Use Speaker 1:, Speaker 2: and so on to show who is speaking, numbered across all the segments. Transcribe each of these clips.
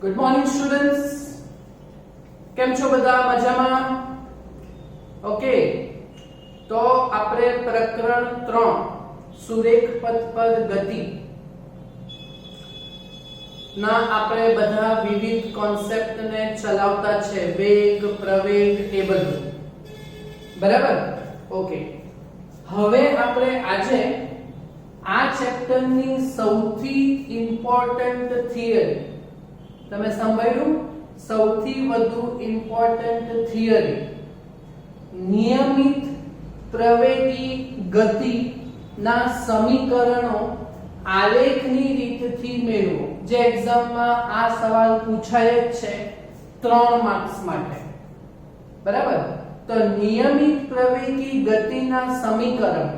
Speaker 1: Good morning students, કેમ છો બધા? મજામાં? ઓકે, તો આપણે પ્રકરણ 3 સુરેખ પથ પર ગતિ ના આપણે બધા વિવિધ કોન્સેપ્ટ ને ચલાવતા છે, વેગ, પ્રવેગ, એ બધું બરાબર. ઓકે, હવે આપણે આજે આ ચેપ્ટરની સૌથી ઇમ્પોર્ટન્ટ થિયરી, તમે સાંભળ્યું, સૌથી વધુ ઇમ્પોર્ટન્ટ થિયરી, નિયમિત પ્રવેગી ગતિ ના સમીકરણો આલેખની રીતથી મેળવો. જે એક્ઝામમાં આ સવાલ પૂછાય જ છે 3 માર્ક્સ માટે, બરાબર. તો નિયમિત પ્રવેગી ગતિના સમીકરણ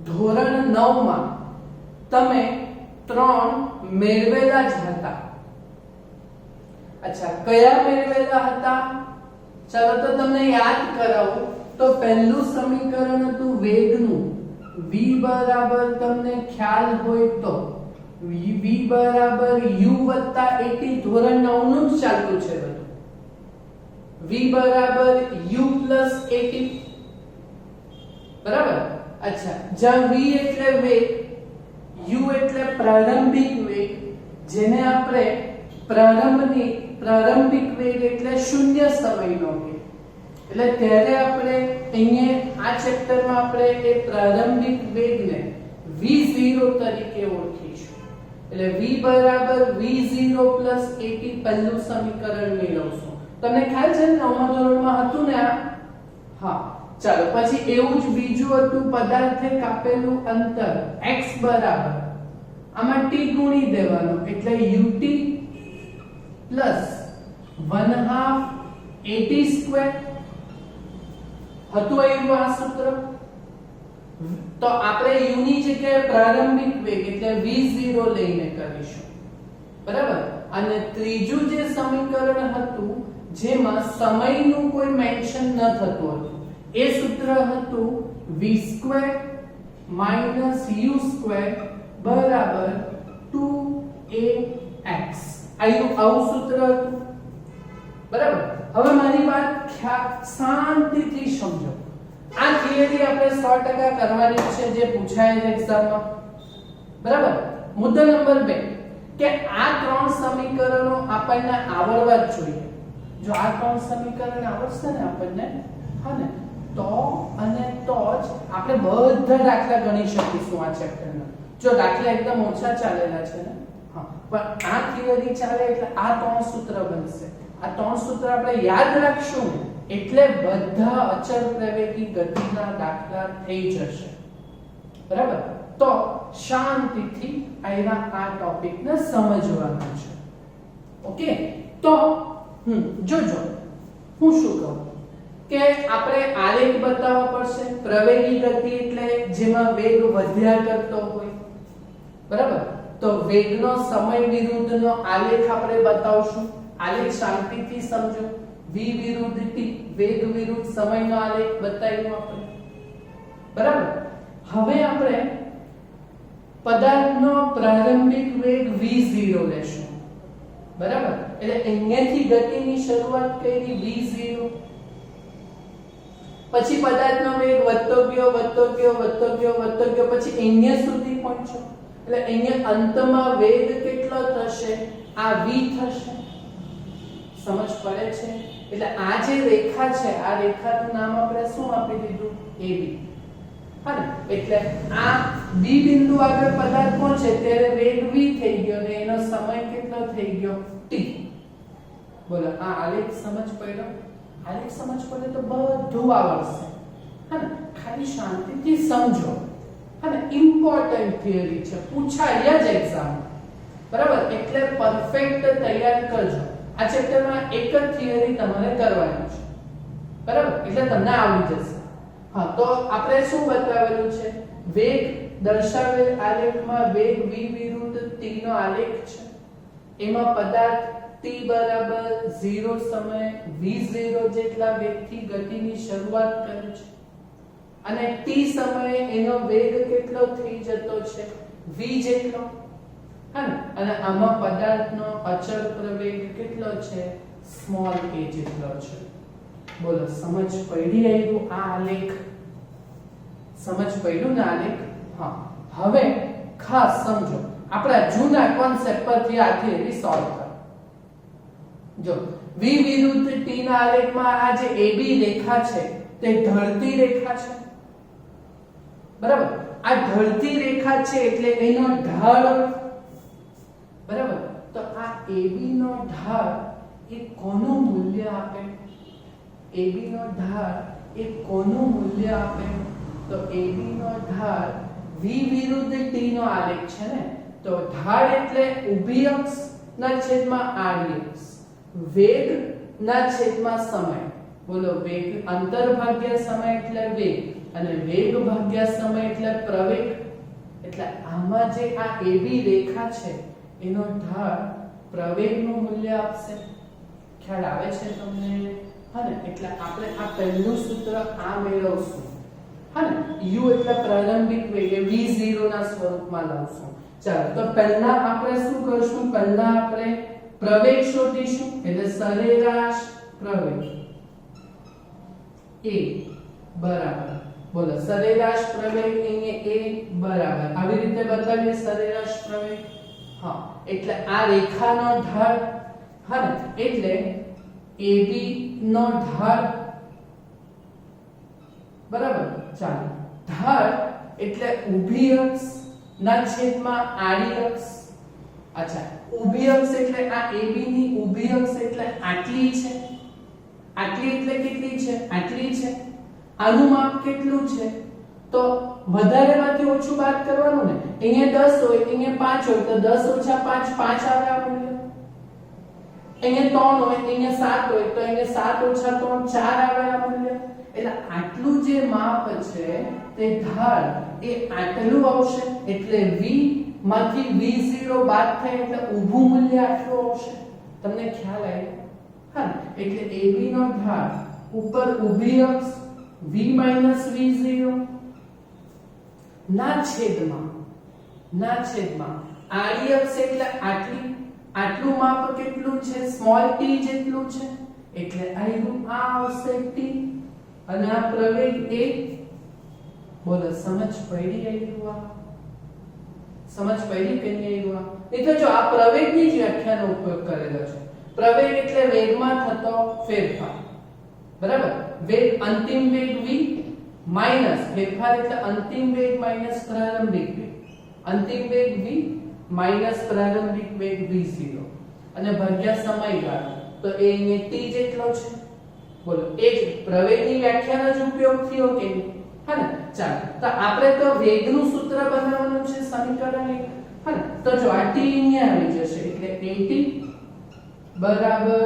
Speaker 1: ધોરણ 9 માં તમે 3 મેળવેલા જ હતા. અચ્છા, કયા મેળવેલા હતા? ચાલો તો તમને યાદ કરાવું. તો પહેલું સમીકરણ હતું વેગનું. v બરાબર તમને ખ્યાલ હોય તો v બરાબર u વત્તા at, ધોરણ 9 નું જ ચાલતું છે બધું. v બરાબર u પ્લસ at, બરાબર. અચ્છા, જ્યાં v એટલે વેગ, u એટલે પ્રારંભિક વેગ, જેને આપણે પ્રારંભિક વેગ એટલે શૂન્ય સમયનો વેગ. એટલે ત્યારે આપણે અહીંયા આ ચેપ્ટરમાં આપણે એ પ્રારંભિક વેગને v0 તરીકે ઓળખીશું. એટલે v બરાબર v0 પ્લસ at પહેલું સમીકરણ મેળવશું. તમને ખ્યાલ છે ને 9મા ધોરણમાં હતું ને આ? હા, ચાલો પછી એવું જ બીજું હતું, પદાર્થે કાપેલું અંતર x બરાબર આમાં t ગુણી દેવાનો, એટલે ut પ્લસ 1/2 at સ્ક્વેર હતું એવું આ સૂત્ર. તો આપણે u ની જગ્યાએ પ્રારંભિક વેગ એટલે v0 લઈને કરીશું, બરાબર. અને ત્રીજું જે સમીકરણ હતું જેમાં સમયનું કોઈ મેન્શન ન થતું હતું, એ સૂત્ર હતું v² - u² બરાબર 2ax. આવું સૂત્ર હતું, બરાબર. હવે મારી વાત શાંતિથી સમજો. આ થિયરી આપણે 100% કરવાની છે, જે પૂછાય છે એક્ઝામમાં, બરાબર. મુદ્દો નંબર 2 કે આ 3 સમીકરણો આપણને આવડવા જ જોઈએ. જો આ 3 સમીકરણ આવડશે ને આપણને, હા ને, તો અને તો જ આપણે બધા દાખલા ગણી શકીશું આ ચેપ્ટરના. જો દાખલા એકદમ ઓછા ચાલેલા છે ને, હા, પણ આ થિયરી ચાલે એટલે આ 3 સૂત્ર બનશે. આ 3 સૂત્ર આપણે યાદ રાખશું એટલે બધા અચળ પ્રવેગી ગતિના દાખલા થઈ જશે, બરાબર. તો શાંતિથી આ ટોપિકને સમજવાનું છે. ઓકે, તો જોજો હું શું કહું કે આપણે આલેખ બતાવવા પડશે. પ્રવેગી ગતિ એટલે જેમાં વેગ વધ્યા કરતો હોય, બરાબર. તો વેગનો સમય વિરુદ્ધનો આલેખ આપણે બતાવશું. આલેખ શાંતિથી સમજો. v વિરુદ્ધ t, વેગ વિરુદ્ધ સમયનો આલેખ બતાવ્યો આપણે, બરાબર. હવે આપણે પદાર્થનો પ્રારંભિક વેગ v0 લેશું, બરાબર. એટલે અહીંયાથી ગતિની શરૂઆત કરી v0, પછી પદાર્થનો વેગ વધતો ગયો પછી અહીંયા સુધી પહોંચ્યો. એટલે અહીંયા અંતમાં વેગ કેટલો થશે? આ v થશે. સમજ પડે છે? એટલે આ જે રેખા છે, આ રેખાનું નામ આપણે શું આપી દીધું? AB. હા, એટલે આ B બિંદુ આગળ પદાર્થ પહોંચે ત્યારે વેગ v થઈ ગયો ને એનો સમય કેટલો થઈ ગયો? t. બોલો, આ આલેખ સમજ પડ્યો? આલેખ સમજ પડે તો બધું આવડશે. હા, ખાલી શાંતિથી સમજો. હા, ઇમ્પોર્ટન્ટ થિયરી છે, પૂછાય જ એક્ઝામ, બરાબર. એટલે પરફેક્ટ તૈયાર કરજો. આ ચેપ્ટરમાં એક જ થિયરી તમારે કરવાની છે, બરાબર. એટલે તમને આવડી જશે. હા, તો આપણે શું બતાવેલું છે? વેગ દર્શાવેલ આલેખમાં વેગ v વિરુદ્ધ t નો આલેખ છે. એમાં પદાર્થ t બરાબર 0 સમય v0 જેટલા વેગથી ગતિની શરૂઆત કરે છે અને t સમયે એનો વેગ કેટલો થઈ જતો છે? v જેટલો. હા ને, અને આમાં પદાર્થનો અચળ પ્રવેગ કેટલો છે? સ્મોલ a જેટલો છે. બોલો સમજ પડી આવ્યું આ આલેખ? સમજ પડ્યું ને આલેખ? હા. હવે ખાસ સમજો, આપણા જૂના કોન્સેપ્ટ પરથી આ થિયરી સોલ્વ કરો. જો v વિરુદ્ધ t ના આલેખમાં આ જે AB રેખા છે તે ઢળતી રેખા છે. બરાબર? આ ઢળતી રેખા છે એટલે એનો ઢાળ, બરાબર, તો આ AB નો ઢાળ એ કોનું મૂલ્ય આપે? AB નો ઢાળ એ કોનું મૂલ્ય આપે? તો AB નો ઢાળ v વિરુદ્ધ t નો આલેખ છે ને, તો ઢાળ એટલે ઊભી અક્ષ ના છેદમાં આડી અક્ષ, વેગ ના છેદમાં સમય. બોલો વેગ, અંતર ભાગ્યા સમય એટલે વેગ, અને વેગ ભાગ્યા સમય એટલે પ્રવેગ. એટલે આમાં જે આ AB રેખા છે એનો ઢાળ પ્રવેગનું મૂલ્ય આપશે. ખ્યાલ આવે છે તમને? હા ને, એટલે આપણે આ પહેલું સૂત્ર આ મેળવશું. હા ને, u એટલે પ્રારંભિક વેગ એ v0 ના સ્વરૂપમાં લાવશું. ચાલો તો પહેલા આપણે શું કરશું? પહેલા આપણે પ્રવેગ શોધીશું, એટલે સરેરાશ પ્રવેગ a બરાબર, બોલો સરેરાશ પ્રવેગ અહીંયા a બરાબર આવી રીતે બતાવીએ સરેરાશ પ્રવેગ. હા, એટલે આ રેખાનો ઢાળ, હા ને, એટલે AB નો ઢાળ, બરાબર. ચાલો, ઢાળ એટલે ઊભી અક્ષ ના છેદમાં આડી અક્ષ. અચ્છા, ઊભી અક્ષ એટલે આ AB ની ઊભી અક્ષ એટલે આટલી છે. આટલી એટલે કેટલી છે? આટલી છે. આનું માપ કેટલું છે? તો વધારેમાંથી ઓછું બાદ કરવાનું ને. અહીંયા 10 હોય, અહીંયા 5 હોય, તો 10 ઓછા 5 5 આવે આ મૂલ્ય. અહીંયા 3 હોય, અહીંયા 7 હોય, તો અહીંયા 7 ઓછા 3 4 આવે આ મૂલ્ય. એટલે આટલું જે માપ છે તે ઢાળ એ આટલું આવશે. એટલે v માંથી v0 બાદ થાય એટલે ઊભું મૂલ્ય આટલું આવશે. તમને ખ્યાલ આવ્યો? હા, એટલે AB નો ઢાળ ઉપર ઊભી અક્ષ v v0 ના છેદમાં આડી અક્ષ એટલે આટલી, આટલું માપ કેટલું છે? સ્મોલ t જેટલું છે. એટલે આનું આ આવશે t, અને આ પ્રવેગ a. બોલો સમજ પડી? આવ્યું? સમજ પડી કે નહીં આવ્યું? એ તો જો આ પ્રવેગની જ વ્યાખ્યાનો ઉપયોગ કરેલો છે. પ્રવેગ એટલે વેગમાં થતો ફેરફાર, બરાબર. વેગ, અંતિમ વેગ v માઈનસ ફેરફાર એટલે અંતિમ વેગ માઈનસ પ્રારંભિક વેગ. અંતિમ વેગ v માઈનસ પ્રારંભિક વેગ v0, અને ભાગ્યા સમયગાળો, તો એ અહીંયા t જેટલો છે. બોલો એ જ પ્રવેગની વ્યાખ્યાનો જ ઉપયોગ થયો કે નહીં? હા ને. ચાલો, તો આપણે તો વેગનું સૂત્ર બનાવવાનું છે, સમીકરણ 1. હા ને, તો જો આ t અહીંયા આવી જશે એટલે at બરાબર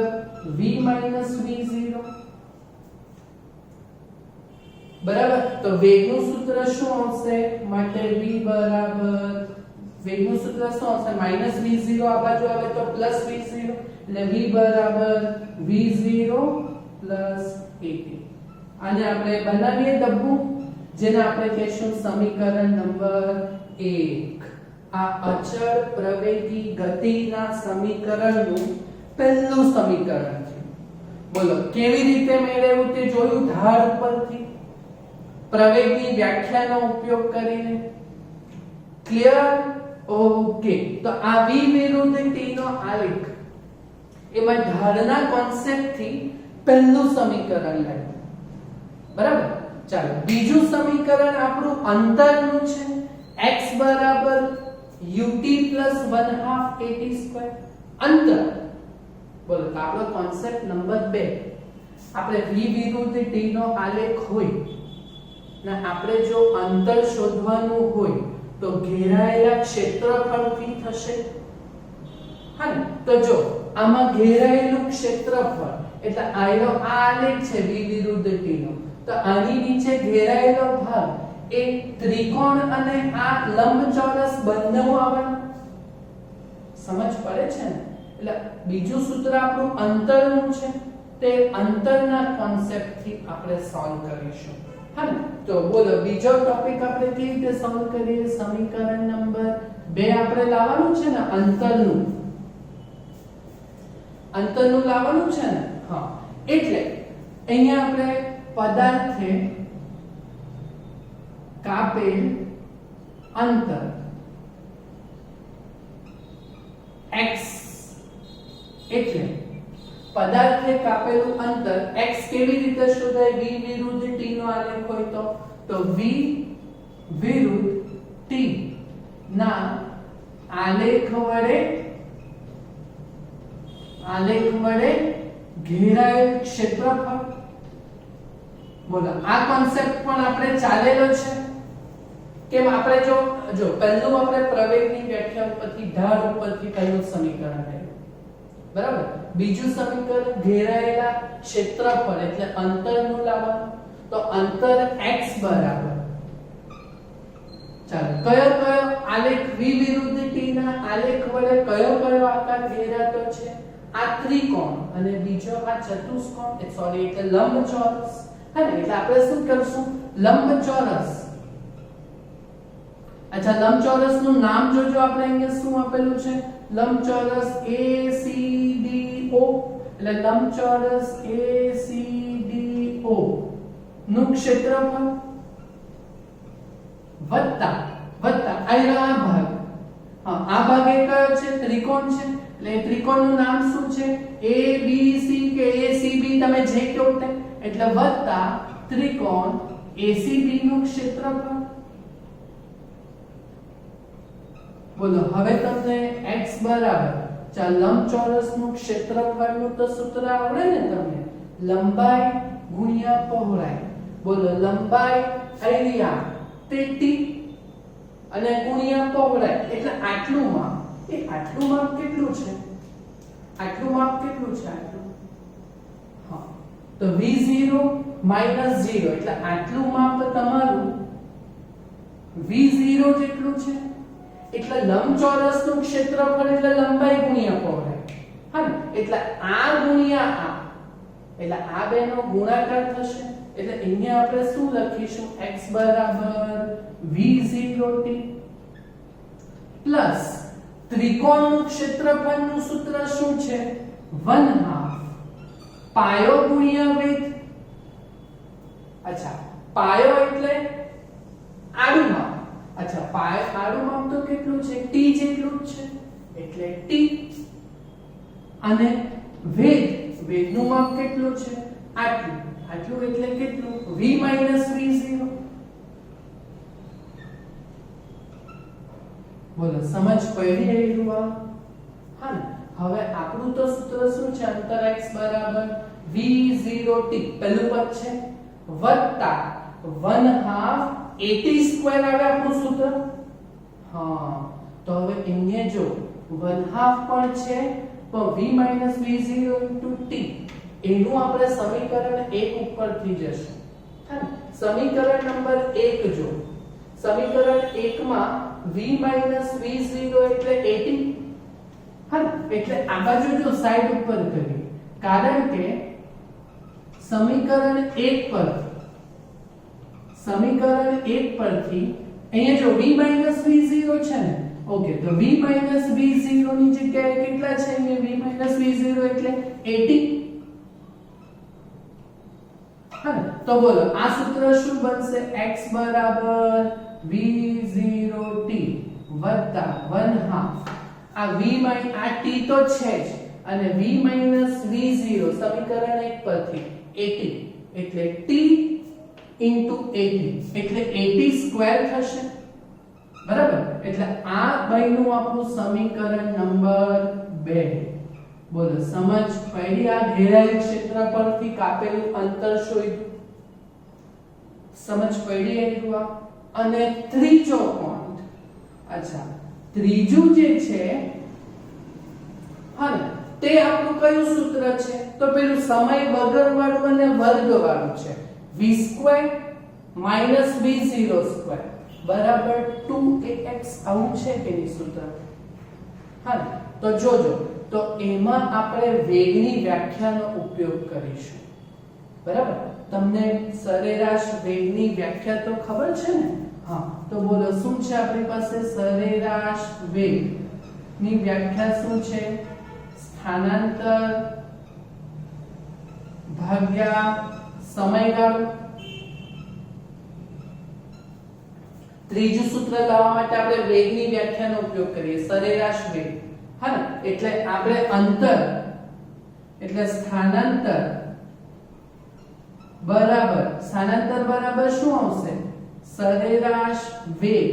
Speaker 1: v માઈનસ v0, બરાબર. તો વેગનું સૂત્ર શું આવશે? માટે v બરાબર, વેગનું સૂત્ર શું આવશે? માઈનસ v0 આ બાજુ આવે તો પ્લસ v0, એટલે v બરાબર v0 પ્લસ at. આને આપણે બનાવીએ ડબ્બુ, જેને આપણે કહેશું સમીકરણ નંબર 1. આ અચળ પ્રવેગી ગતિના સમીકરણનું પહેલું સમીકરણ છે. બોલો કેવી રીતે મેળવ્યું તે જોયું? ઢાળ ઉપરથી પ્રવેગની વ્યાખ્યાનો ઉપયોગ કરીને. ક્લિયર? ઓકે. તો આ v વિરુદ્ધ t નો આલેખ, એમાં ઢાળના કોન્સેપ્ટ થી પહેલું સમીકરણ લાવ્યું, બરાબર. ચાલો, બીજું સમીકરણ આપણું અંતરનું છે. x બરાબર ut plus 1/2 at². અંતર. બોલો, આપણો કોન્સેપ્ટ નંબર 2. આપણે v વિરુદ્ધ t નો આલેખ હોય ને આપણે જો અંતર શોધવાનું હોય તો ઘેરાયેલા ક્ષેત્રફળથી થશે. હા ને, તો જો આમાં ઘેરાયેલું ક્ષેત્રફળ એટલે આનો આ આલેખ છે v વિરુદ્ધ t નો, તો આની નીચે ઘેરાયેલો ભાગ એ ત્રિકોણ અને આ લંબચોરસ બંને આવવાના. સમજ પડે છે ને? એટલે બીજું સૂત્ર આપણું અંતરનું છે, તે અંતરના કોન્સેપ્ટ થી આપણે સોલ્વ કરીશું. હા ને, તો બોલો બીજો ટોપિક આપણે કેવી રીતે સોલ્વ કરીએ? સમીકરણ નંબર બે આપણે લાવવાનું છે ને અંતરનું લાવવાનું છે ને હા એટલે અહીંયા આપણે પદાર્થે કાપેલ અંતર x એટલે પદાર્થે કાપેલું અંતર x કેવી રીતે શોધાય? v વિરુદ્ધ t નો આલેખ હોય તો v વિરુદ્ધ t ના આલેખ વડે ઘેરાયેલ ક્ષેત્રફળ. બોલો આ કોન્સેપ્ટ પણ આપણે ચાલેલો છે. કેમ આપણે જો પહેલું આપણે પ્રવેગની વ્યાખ્યા ઉપરથી ઢાળ ઉપરથી પહેલું સમીકરણ આવ્યું બરાબર. બીજું સમીકરણ ઘેરાયેલા ક્ષેત્રફળ એટલે અંતરનું લાવવાનું. તો અંતર x બરાબર ચાલો કયો આલેખ v વિરુદ્ધ t ના આલેખ વડે કયો આકાર ઘેરાતો છે? આ ત્રિકોણ અને બીજો આ ચતુષ્કોણ એટલે લંબચોરસ. હે ને એટલે આપણે શું કરશું? લંબચોરસ. અચ્છા લંબચોરસ નું નામ જોજો આપણે અહીંયા શું આપેલું છે? લંબચોરસ ACDO એટલે લંબચોરસ ACDO નું ક્ષેત્રફળ વત્તા આ ભાગ. હા આ ભાગ એ કયો છે? ત્રિકોણ છે. એટલે ત્રિકોણનું નામ શું છે? ABC કે ACB તમે જે કહો તે. એટલે વત્તા ત્રિકોણ ACB નું ક્ષેત્રફળ. બોલો હવે તમને x બરાબર ચાલ લંબચોરસ નું ક્ષેત્રફળ નું તો સૂત્ર આવડે ને તમને? લંબાઈ ગુણ્યા પહોળાઈ. બોલો લંબાઈ એરિયા તે t અને ગુણ્યા પહોળાઈ એટલે આટલું માપ. એ આટલું માપ કેટલું છે? આટલું માપ કેટલું છે? આટલું હા તો v0 0 એટલે આટલું માપ તમારું v0 જેટલું છે. એટલે લંબચોરસ નું ક્ષેત્રફળ એટલે લંબાઈ ગુણ્યા પહોળાઈ. હા એટલે આ ગુણ્યા આ એટલે આ બેનો ગુણાકાર થશે. એટલે અહીંયા આપણે શું લખીશું? x બરાબર v0t પ્લસ ત્રિકોણનું ક્ષેત્રફળનું સૂત્ર શું છે? 1/2 પાયો ગુણ્યા વેધ. અચ્છા પાયો એટલે આડું માપ. અચ્છા પાય આડું માપ તો કેટલું છે? t જેટલું જ છે એટલે t અને વેધનું માપ કેટલું છે? આટલું એટલે કેટલું? v v0. બોલો સમજ પડી રહ્યું આ? હા હવે આપણું તો સૂત્ર શું છે? અંતર x બરાબર v0t પહેલું પદ છે વત્તા 1/2 AT² આવે આપણું સૂત્ર. હા તો હવે અહીંયા જો 1/2 પણ છે પણ v v0 t એનું આપણે સમીકરણ 1 ઉપરથી જશું. હા સમીકરણ નંબર 1 જો સમીકરણ 1 માં v v0 એટલે 80. હા એટલે આ બાજુ જો સાઈડ ઉપર કરીએ કારણ કે સમીકરણ 1 પરથી અહીંયા જો v v0 છે ને ઓકે તો v v0 ની જગ્યાએ કેટલા છે? અહીંયા v v0 એટલે 80. હા તો બોલો આ સૂત્ર શું બનશે? x બરાબર v0t વત્તા 1/2 આ v આ t તો છે જ અને v v0 સમીકરણ 1 પરથી 80 એટલે t into 80 એટલે 80² થશે બરાબર. એટલે આ બન્યું આપણું સમીકરણ નંબર 2. બોલો સમજ પડી? આ ઘેરાયેલ ક્ષેત્રફળથી કાપેલું અંતર શોધ્યું. સમજ પડી આવ્યું? અને ત્રીજો પોઈન્ટ. અચ્છા ત્રીજું જે છે હા તે આપણું કયું સૂત્ર છે? તો પેલું સમય વગર વાળું અને વર્ગ વાળું છે. v² v0² બરાબર 2ax આવું છે કે નહીં સૂત્ર? હા તો જોજો તો એમાં આપણે વેગની વ્યાખ્યાનો ઉપયોગ કરીશું બરાબર. તમને સરેરાશ વેગની વ્યાખ્યા તો ખબર છે ને? હા તો બોલો શું છે આપણી પાસે સરેરાશ વેગ ની વ્યાખ્યા શું છે સ્થાનાંતર ભાગ્યા સમયગાળો ત્રીજું સૂત્ર લાવવા માટે આપણે વેગની વ્યાખ્યાનો ઉપયોગ કરીએ સરેરાશ વેગ હા ને એટલે આપણે અંતર એટલે સ્થાનાંતર બરાબર શું આવશે સરેરાશ વેગ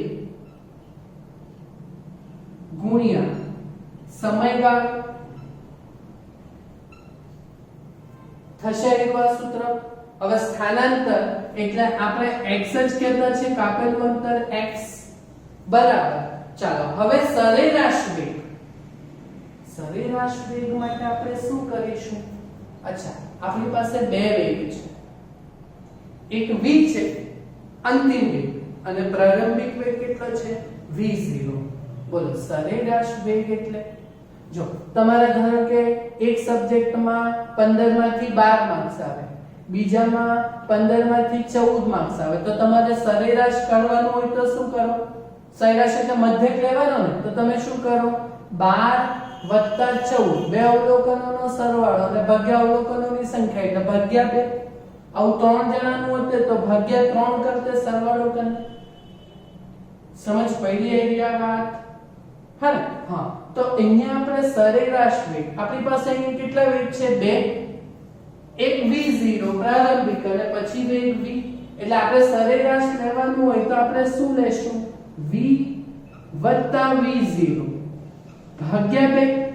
Speaker 1: ગુણ્યા સમયગાળો થશે એવું આ સૂત્ર હવે સ્થાનાંતર એટલે આપણે x જ કહેતા છે કાપેલું અંતર x બરાબર ચાલો હવે સરેરાશ વેગ માટે આપણે શું કરીશું અચ્છા આપણી પાસે બે વેગ છે એક v છે અંતિમ વેગ અને પ્રારંભિક વેગ કેટલો છે v0 બોલો સરેરાશ વેગ એટલે જો તમારા ધારો કે એક સબ્જેક્ટમાં 15 માંથી 12 માર્ક્સ આવે બીજામાં 15 માંથી 14 માર્ક્સ આવે તો તમારે સરેરાશ કાઢવાનું હોય તો શું કરો સરેરાશ એટલે મધ્યક લેવાનો ને તો તમે શું કરો 12 14 બે અવલોકનોનો સરવાળો અને ભાગ્યા અવલોકનોની સંખ્યા એટલે ભાગ્યા 2 આવું 3 જણાનું હતું તો ભાગ્યા 3 કરતે સરવાળો કરે સમજ પડી એરિયા વાત હા હા તો અહીંયા આપણે સરેરાશ વેગ આપણી પાસે અહીં કેટલા વેગ છે બે એક v0 પ્રારંભિક અને પછી વેગ v એટલે આપણે સરેરાશ લેવાનું હોય તો આપણે શું લેશું v v0 ભાગ્યા 2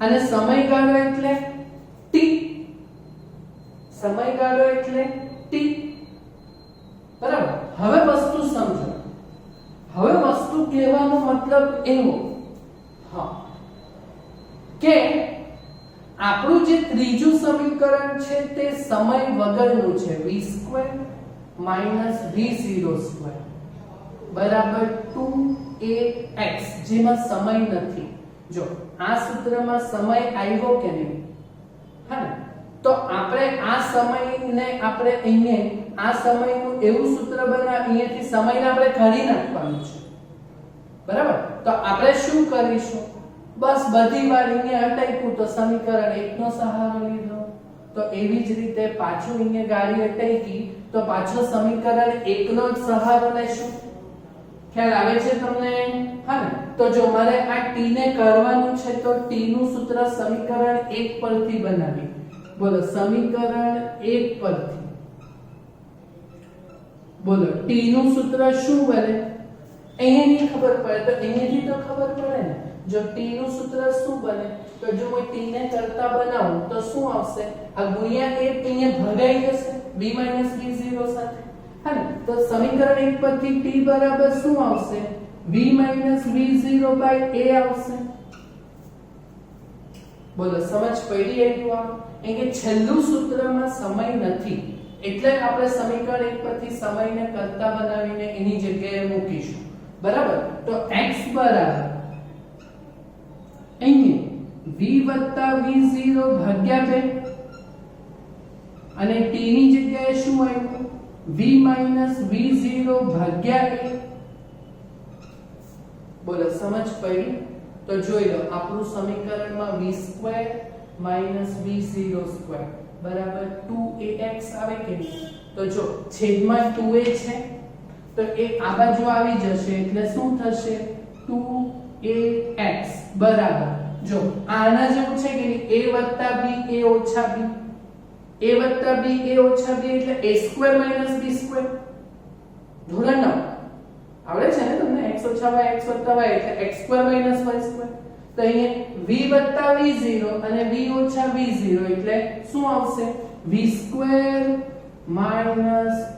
Speaker 1: અને સમયગાળો એટલે t બરાબર હવે વસ્તુ સમજો હવે વસ્તુ કહેવાનો મતલબ એવો હા કે આપણું જે ત્રીજું સમીકરણ છે તે સમય વગરનું છે v² v02 બરાબર 2ax જેમાં સમય નથી જો આ સૂત્રમાં સમય આવ્યો કે નહીં હા તો આપણે આ સમયને આપણે અહીંયા આ સમયનું એવું સૂત્ર અહીંયાથી સમયને આપણે કાઢી નાખવાનું છે બરાબર તો આપણે શું કરીશું બસ બધી વાર અહીંયા અટક્યું તો સમીકરણ 1 નો સહારો લીધો તો એવી જ રીતે પાછું અહીંયા ગાડી અટકી તો પાછો સમીકરણ 1 નો જ સહારો લેશું ખ્યાલ આવે છે તમને હા ને તો જો મારે આ t ને કરવાનું છે તો t નું સૂત્ર સમીકરણ 1 પરથી બનાવી બોલો સમીકરણ 1 પરથી બોલો t નું સૂત્ર શું બને અહીંયાથી ખબર પડે તો અહીંયાથી તો ખબર પડે ને જો t નું સૂત્ર શું બને તો જો હું t ને કરતા બનાવું તો શું આવશે આ ગુણ્યા 1 અહીંયા ભગાઈ જશે b v0 સાથે હા ને તો સમીકરણ 1 પરથી t બરાબર શું આવશે v v0 a આવશે બોલો સમજ પડી આવ્યું આ કે છેલ્લું સૂત્રમાં સમય નથી એટલે આપણે સમીકરણ 1 પરથી સમયને કરતા બનાવીને એની જગ્યાએ મૂકીશું બરાબર તો x બરાબર અહીંયા v v0 ભાગ્યા 2 અને t ની જગ્યાએ શું આવ્યું v v0 ભાગ્યા 1 બોલો સમજ પડી તો જોઈ લો આપણું સમીકરણમાં v² v02 બરાબર 2ax આવે કે નહીં તો જો છેદમાં 2a છે તો એ આ બાજુ આવી જશે એટલે શું થશે 2ax બરાબર જો આના જેવું છે કે a + b a ઓછા b a + b a ઓછા b એટલે a² - b² ધોરણ 9 આવડે છે ને તમને x - y x + y એટલે x² - y² તો અહીંયા v v0 અને v v0 એટલે શું આવશે v²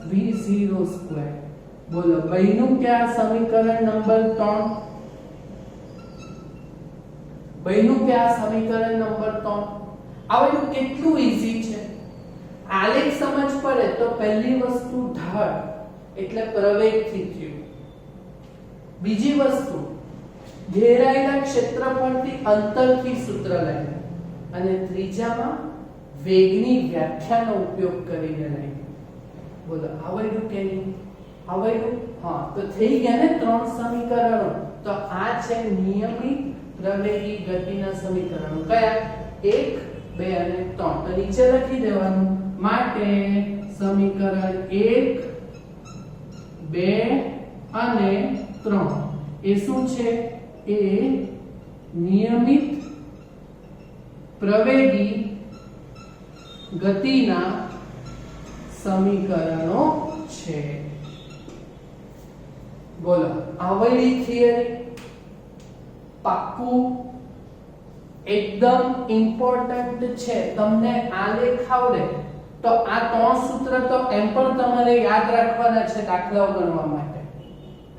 Speaker 1: - v02 બોલો બન્યું ક્યાં સમીકરણ નંબર 3 બન્યું ક્યાં સમીકરણ નંબર 3 આવું કેટલું ઈઝી છે આલેખ સમજ પડે તો પહેલી વસ્તુ ઢાળ એટલે પ્રવેગથી થયું બીજી વસ્તુ ઘેરાયેલા ક્ષેત્રફળથી અંતરથી સૂત્ર લઈને અને ત્રીજામાં વેગની વ્યાખ્યાનો ઉપયોગ કરીને લઈને બોલો આવડ્યું કે નહીં આવડ્યું? હા, તો થઈ ગયા ને 3 સમીકરણો. તો આ છે નિયમિત પ્રવેગી ગતિના સમીકરણો. કયા? 1, 2 અને 3. તો નીચે લખી દેવાનું. માટે સમીકરણ 1, 2 અને 3 એ શું છે? એ નિયમિત પ્રવેગી ગતિના સમીકરણો છે. બોલો, આવડી થિયરી? પાક્કું? એકદમ ઇમ્પોર્ટન્ટ છે. તમને આલેખ આવડે તો આ 3 સૂત્ર તો એમ પણ તમારે યાદ રાખવાના છે દાખલાઓ ગણવા માટે.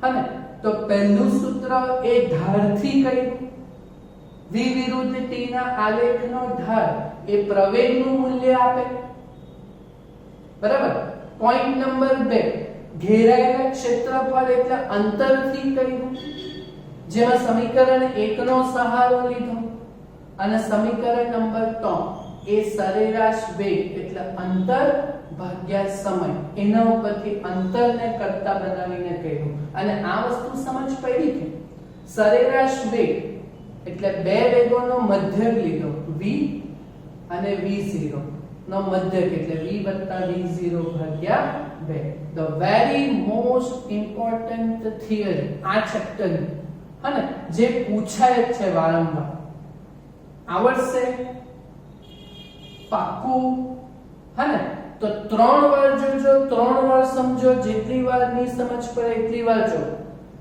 Speaker 1: હને? તો પહેલું સૂત્ર એ ઢાળથી કર્યું. v વિરુદ્ધ t ના આલેખનો ઢાળ એ પ્રવેગનું મૂલ્ય આપે. બરાબર? પોઈન્ટ નંબર 2, ઘેરાયેલા ક્ષેત્રફળ એટલે અંતરથી કર્યું. જેમાં સમીકરણ 1 નો સહારો લીધો અને સમીકરણ નંબર 3 એ સરેરાશ વેગ એટલે અંતર ભાગ્યા સમય એના ઉપરથી અંતરને કરતા બનાવીને કર્યું. અને આ વસ્તુ સમજ પડી કે સરેરાશ વેગ એટલે બે વેગોનો મધ્યક લીધો, v અને v0 નો મધ્યક એટલે v v0 ભાગ્યા 2. The very most important theory આ ચેપ્ટરની, હને, જે પૂછાય છે વારંવાર. આવડશે? પાક્કું? હને? તો 3 વાર જોજો, 3 વાર સમજો. જેટલી વાર નહીં સમજ પડે એટલી વાર જો.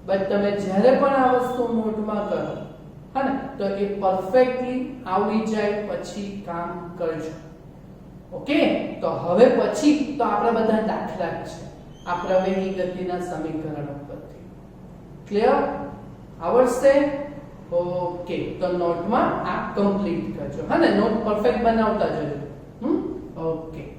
Speaker 1: બટ તમે જ્યારે પણ આ વસ્તુ નોટમાં કરો, હને, તો એ પરફેક્ટલી આવડી જાય પછી કામ કરજો. ઓકે? તો હવે પછી તો આપણા બધા દાખલા છે આ પ્રવેગી ગતિના સમીકરણો પરથી. ક્લિયર? આવડશે? ઓકે, તો નોટમાં આ કમ્પ્લીટ કરજો. હને? નોટ પરફેક્ટ બનાવતા જજો. ઓકે.